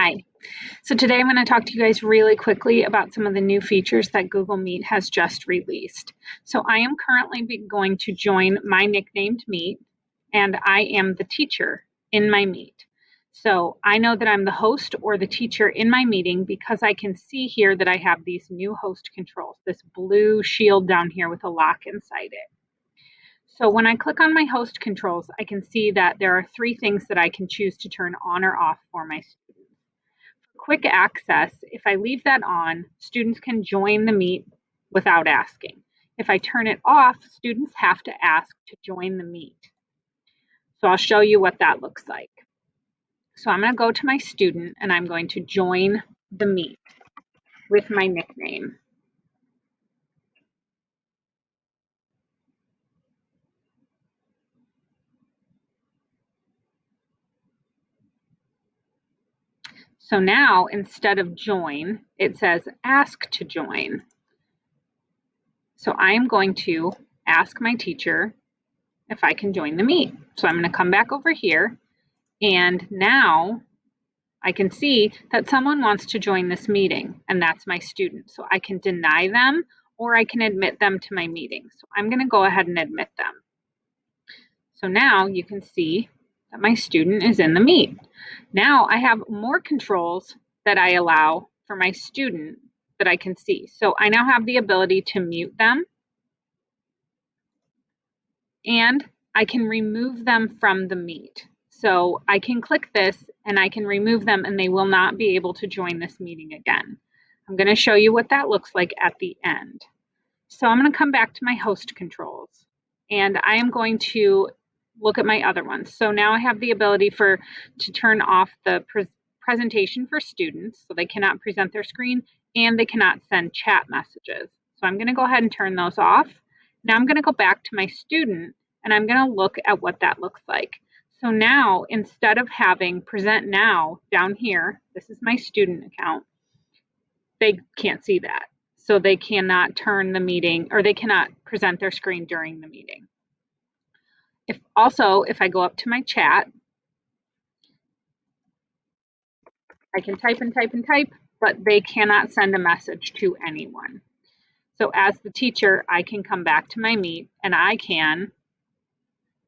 Hi. So today I'm going to talk to you guys really quickly about some of the new features that Google Meet has just released. So I am currently going to join my nicknamed Meet, and I am the teacher in my Meet. So I know that I'm the host or the teacher in my meeting because I can see here that I have these new host controls, this blue shield down here with a lock inside it. So when I click on my host controls, I can see that there are three things that I can choose to turn on or off for my students. Quick access, if I leave that on, students can join the Meet without asking. If I turn it off, students have to ask to join the Meet. So I'll show you what that looks like. So I'm going to go to my student and I'm going to join the Meet with my nickname. So now instead of join, it says ask to join. So I am going to ask my teacher if I can join the Meet. So I'm going to come back over here, and now I can see that someone wants to join this meeting, and that's my student. So I can deny them or I can admit them to my meeting. So I'm going to go ahead and admit them. So now you can see that my student is in the Meet. Now I have more controls that I allow for my student that I can see. So I now have the ability to mute them, and I can remove them from the Meet. So I can click this and I can remove them and they will not be able to join this meeting again. I'm going to show you what that looks like at the end. So I'm going to come back to my host controls and I am going to look at my other ones. So now I have the ability to turn off the presentation for students, so they cannot present their screen and they cannot send chat messages. So I'm going to go ahead and turn those off. Now I'm going to go back to my student and I'm going to look at what that looks like. So now instead of having present now down here, this is my student account, they can't see that. So they cannot turn the meeting, or they cannot present their screen during the meeting. If I go up to my chat, I can type and type and type, but they cannot send a message to anyone. So as the teacher, I can come back to my Meet and I can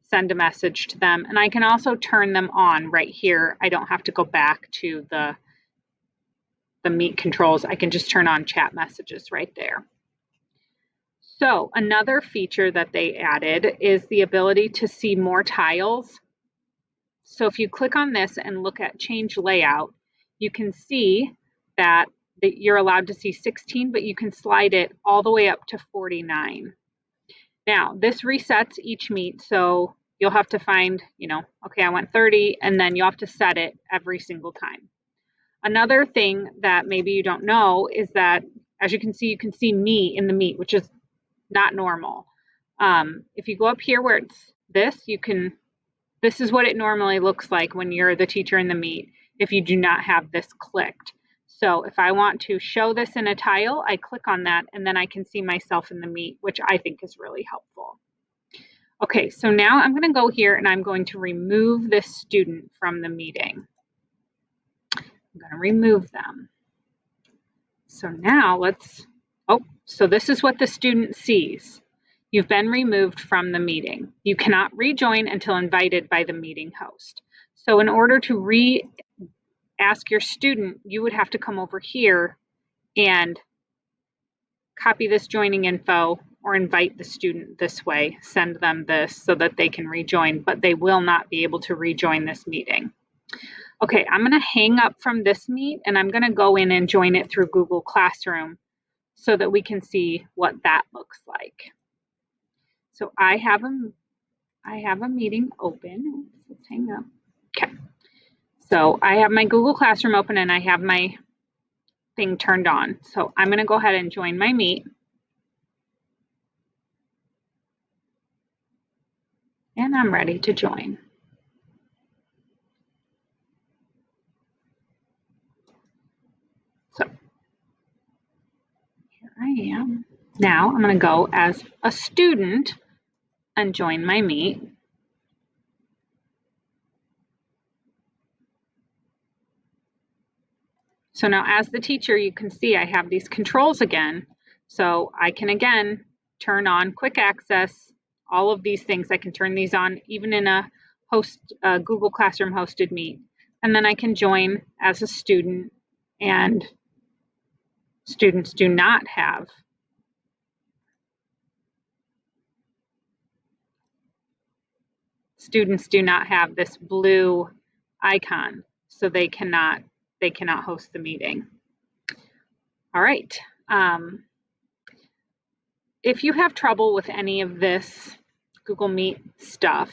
send a message to them, and I can also turn them on right here. I don't have to go back to the Meet controls. I can just turn on chat messages right there. So another feature that they added is the ability to see more tiles. So if you click on this and look at change layout, you can see that you're allowed to see 16, but you can slide it all the way up to 49. Now, this resets each Meet, so you'll have to find, okay, I want 30, and then you have to set it every single time. Another thing that maybe you don't know is that, as you can see me in the Meet, which is not normal. If you go up here where it's this, this is what it normally looks like when you're the teacher in the Meet if you do not have this clicked. So if I want to show this in a tile, I click on that and then I can see myself in the Meet, which I think is really helpful. Okay, so now I'm going to go here and I'm going to remove this student from the meeting. I'm going to remove them. So now so this is what the student sees. You've been removed from the meeting. You cannot rejoin until invited by the meeting host. So in order to ask your student, you would have to come over here and copy this joining info or invite the student this way, send them this so that they can rejoin, but they will not be able to rejoin this meeting. Okay, I'm going to hang up from this Meet and I'm going to go in and join it through Google Classroom so that we can see what that looks like. So I have a meeting open. Let's hang up. Okay. So I have my Google Classroom open and I have my thing turned on. So I'm going to go ahead and join my Meet. And I'm ready to join. So here I am. Now I'm going to go as a student and join my Meet. So now as the teacher, you can see I have these controls again. So I can again turn on quick access, all of these things. I can turn these on even in a Google Classroom hosted Meet. And then I can join as a student, and students do not have this blue icon, so they cannot host the meeting. All right. If you have trouble with any of this Google Meet stuff,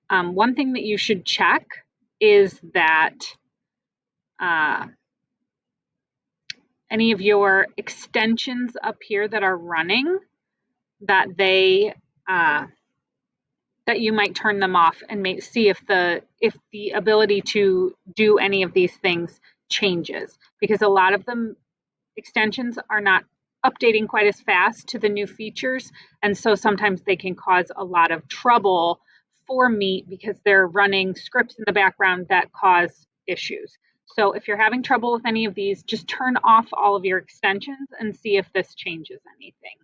one thing that you should check is that any of your extensions up here that are running, that you might turn them off and see if the ability to do any of these things changes, because a lot of them extensions are not updating quite as fast to the new features, and so sometimes they can cause a lot of trouble for Meet because they're running scripts in the background that cause issues. So if you're having trouble with any of these, just turn off all of your extensions and see if this changes anything.